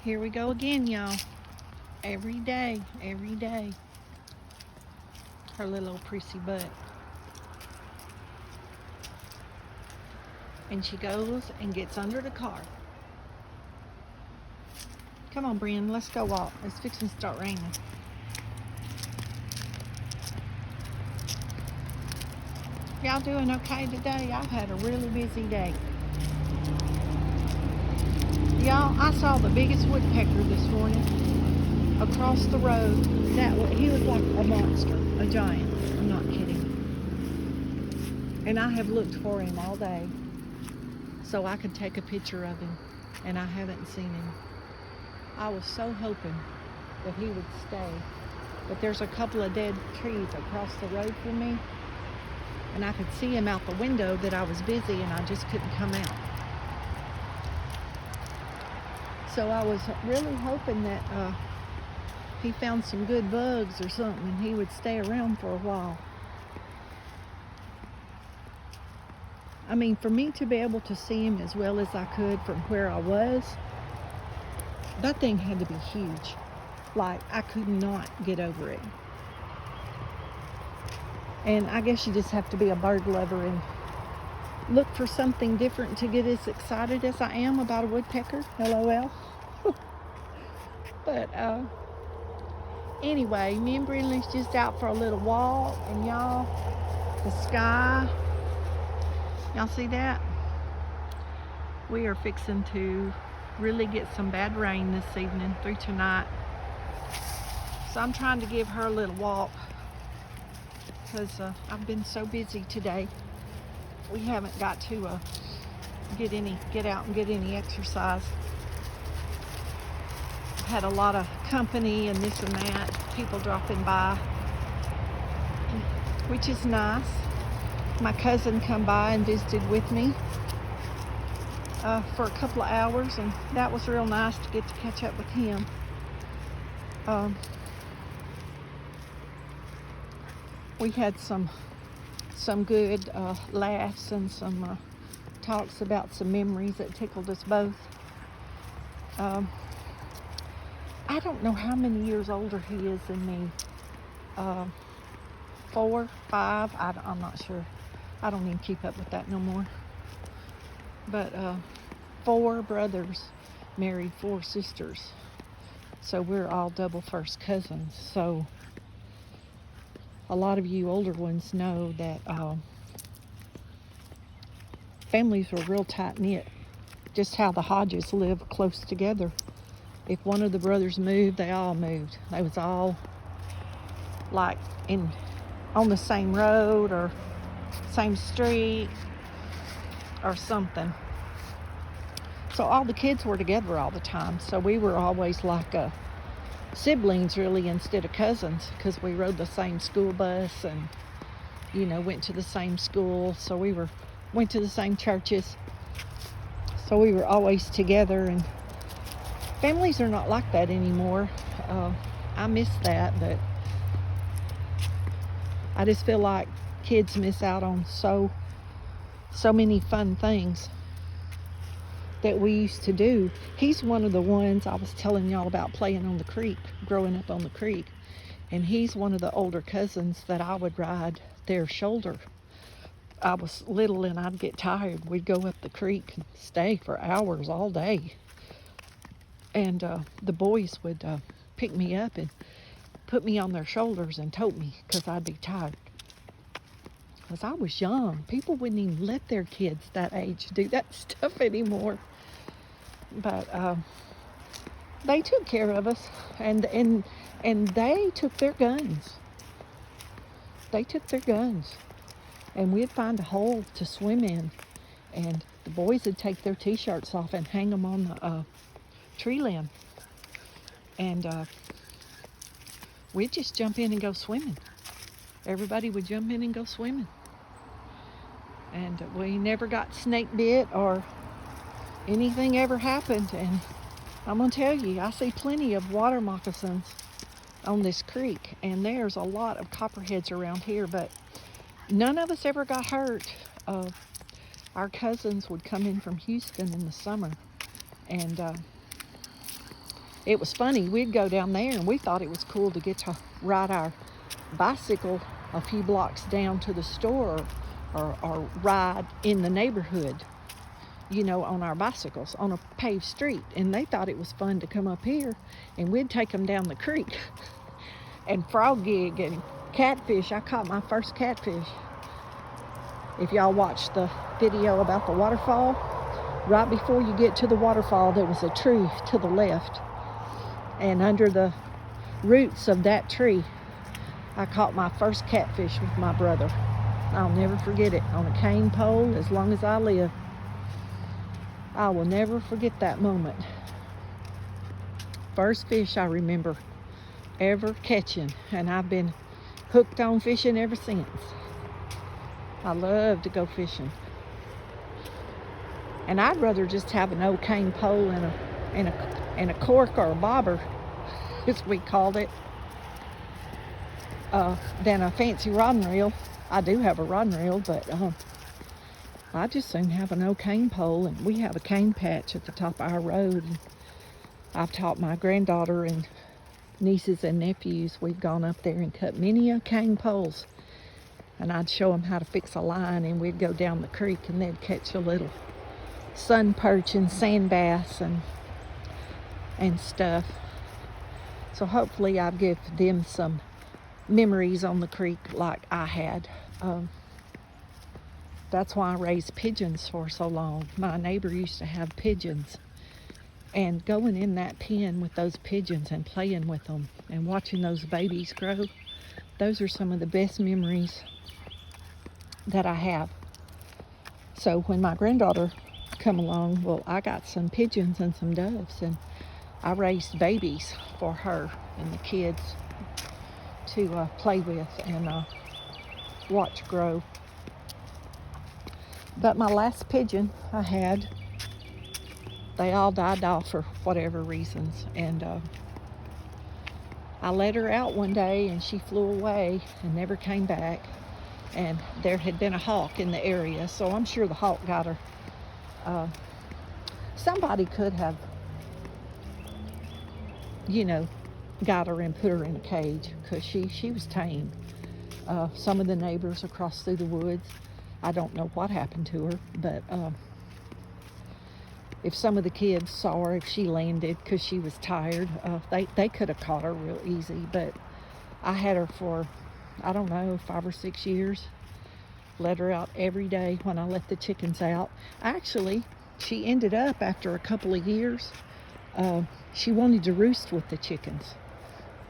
Here we go again, y'all. Every day, every day. Her little old prissy butt. And she goes and gets under the car. Come on, Brian, let's go walk. It's fixing to start raining. Y'all doing okay today? I've had a really busy day. Y'all, I saw the biggest woodpecker this morning across the road. He was like a monster, a giant. I'm not kidding. And I have looked for him all day so I could take a picture of him, and I haven't seen him. I was so hoping that he would stay, but there's a couple of dead trees across the road from me, and I could see him out the window that I was busy and I just couldn't come out. So I was really hoping that he found some good bugs or something and he would stay around for a while. I mean, for me to be able to see him as well as I could from where I was, that thing had to be huge. Like, I could not get over it. And I guess you just have to be a bird lover and look for something different to get as excited as I am about a woodpecker. LOL. But anyway, me and Brinley's just out for a little walk, and y'all, the sky, y'all see that? We are fixing to really get some bad rain this evening through tonight. So I'm trying to give her a little walk because I've been so busy today. We haven't got to get out and get any exercise. I've had a lot of company and this and that, people dropping by, which is nice. My cousin come by and visited with me for a couple of hours, and that was real nice to get to catch up with him. We had some good laughs and some talks about some memories that tickled us both. I don't know how many years older he is than me. 4, 5, I'm not sure. I don't even keep up with that no more. But 4 brothers married 4 sisters. So we're all double first cousins. So a lot of you older ones know that families were real tight-knit. Just how the Hodges live close together. If one of the brothers moved, they all moved. They was all like on the same road or same street or something. So all the kids were together all the time. So we were always like siblings really instead of cousins, because we rode the same school bus and went to the same school. So we went to the same churches. So we were always together, and families are not like that anymore. I miss that, but I just feel like kids miss out on so many fun things that we used to do. He's one of the ones I was telling y'all about playing on the creek, growing up on the creek. And he's one of the older cousins that I would ride their shoulder. I was little and I'd get tired. We'd go up the creek and stay for hours all day. And the boys would pick me up and put me on their shoulders and tote me because I'd be tired. Because I was young. People wouldn't even let their kids that age do that stuff anymore. But they took care of us, and they took their guns. They took their guns, and we'd find a hole to swim in, and the boys would take their t-shirts off and hang them on the tree limb, and we'd just jump in and go swimming. Everybody would jump in and go swimming, and we never got snake bit or anything ever happened. And I'm gonna tell you, I see plenty of water moccasins on this creek, and there's a lot of copperheads around here, but none of us ever got hurt. Our cousins would come in from Houston in the summer, and it was funny. We'd go down there and we thought it was cool to get to ride our bicycle a few blocks down to the store, or ride in the neighborhood, you know, on our bicycles on a paved street. And they thought it was fun to come up here, and we'd take them down the creek and frog gig and catfish. I caught my first catfish. If y'all watched the video about the waterfall, right before you get to the waterfall, there was a tree to the left. And under the roots of that tree, I caught my first catfish with my brother. I'll never forget it, on a cane pole as long as I live. I will never forget that moment. First fish I remember ever catching, and I've been hooked on fishing ever since. I love to go fishing. And I'd rather just have an old cane pole and a cork or a bobber, as we called it, than a fancy rod and reel. I do have a rod and reel, but I just soon have an old cane pole. And we have a cane patch at the top of our road. And I've taught my granddaughter and nieces and nephews, we've gone up there and cut many a cane poles. And I'd show them how to fix a line, and we'd go down the creek and they'd catch a little sun perch and sand bass and stuff. So hopefully I've given them some memories on the creek like I had. That's why I raised pigeons for so long. My neighbor used to have pigeons, and going in that pen with those pigeons and playing with them and watching those babies grow, those are some of the best memories that I have. So when my granddaughter come along, well, I got some pigeons and some doves, and I raised babies for her and the kids to play with and watch grow. But my last pigeon I had, they all died off for whatever reasons, and I let her out one day and she flew away and never came back. And there had been a hawk in the area, so I'm sure the hawk got her. Somebody could have, you know, got her and put her in a cage, because she was tame. Some of the neighbors across through the woods, I don't know what happened to her, but if some of the kids saw her, if she landed because she was tired, they could have caught her real easy. But I had her for, I don't know, 5 or 6 years. Let her out every day when I let the chickens out. Actually, she ended up, after a couple of years, she wanted to roost with the chickens.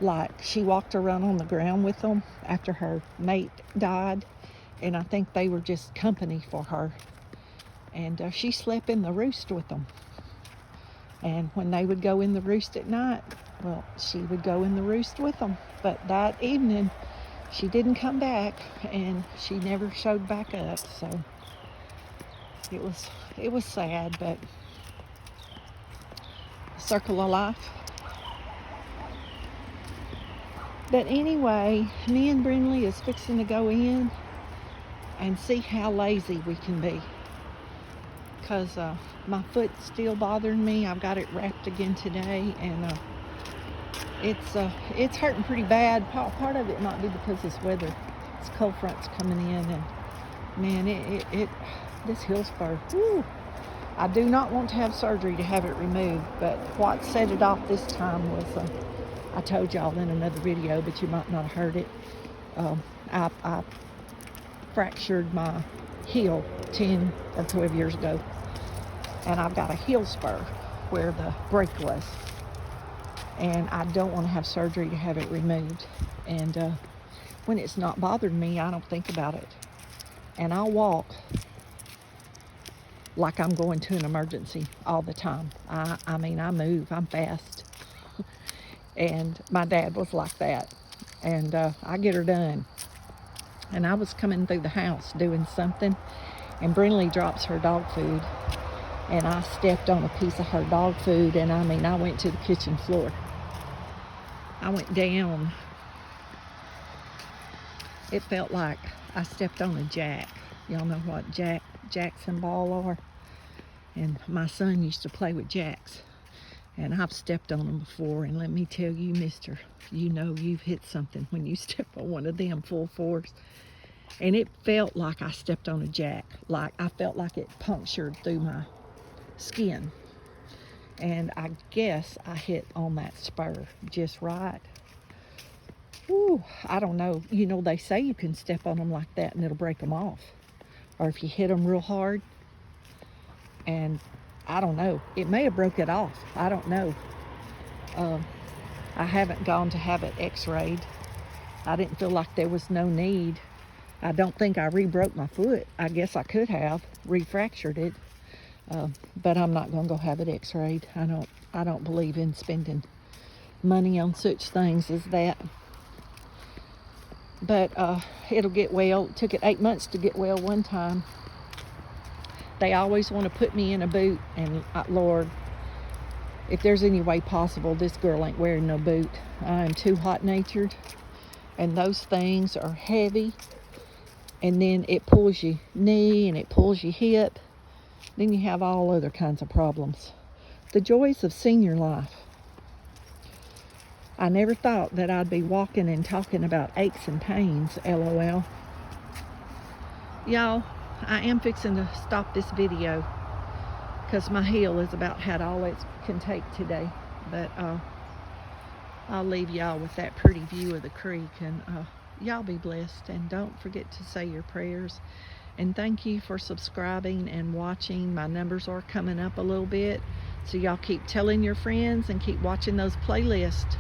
Like, she walked around on the ground with them after her mate died, and I think they were just company for her. And she slept in the roost with them. And when they would go in the roost at night, well, she would go in the roost with them. But that evening, she didn't come back, and she never showed back up. So it was sad, but circle of life. But anyway, me and Brinley is fixing to go in and see how lazy we can be. Because my foot's still bothering me. I've got it wrapped again today, and it's hurting pretty bad. Part of it might be because this weather. It's cold fronts coming in, and man, this heel spur. Whew, I do not want to have surgery to have it removed, but what set it off this time was, I told y'all in another video, but you might not have heard it. I fractured my heel 10 or 12 years ago, and I've got a heel spur where the break was, and I don't want to have surgery to have it removed. And when it's not bothering me, I don't think about it, and I'll walk like I'm going to an emergency all the time. I mean, I move, I'm fast. And my dad was like that, and I get her done. And I was coming through the house doing something, and Brinley drops her dog food, and I stepped on a piece of her dog food, and I mean, I went to the kitchen floor. I went down. It felt like I stepped on a jack. Y'all know what jacks and ball are? And my son used to play with jacks. And I've stepped on them before, and let me tell you, mister, you know you've hit something when you step on one of them full force. And it felt like I stepped on a jack. Like I felt like it punctured through my skin. And I guess I hit on that spur just right. Ooh, I don't know. You know, they say you can step on them like that and it'll break them off. Or if you hit them real hard. And I don't know. It may have broke it off. I don't know. I haven't gone to have it x-rayed. I didn't feel like there was no need. I don't think I re-broke my foot. I guess I could have re-fractured it. But I'm not going to go have it x-rayed. I don't believe in spending money on such things as that. But it'll get well. It took it 8 months to get well one time. They always want to put me in a boot, and Lord, if there's any way possible, this girl ain't wearing no boot. I am too hot-natured, and those things are heavy, and then it pulls your knee and it pulls your hip. Then you have all other kinds of problems. The joys of senior life. I never thought that I'd be walking and talking about aches and pains, LOL. Y'all, I am fixing to stop this video because my heel is about had all it can take today. But I'll leave y'all with that pretty view of the creek, and y'all be blessed, and don't forget to say your prayers. And thank you for subscribing and watching. My numbers are coming up a little bit, so y'all keep telling your friends and keep watching those playlists.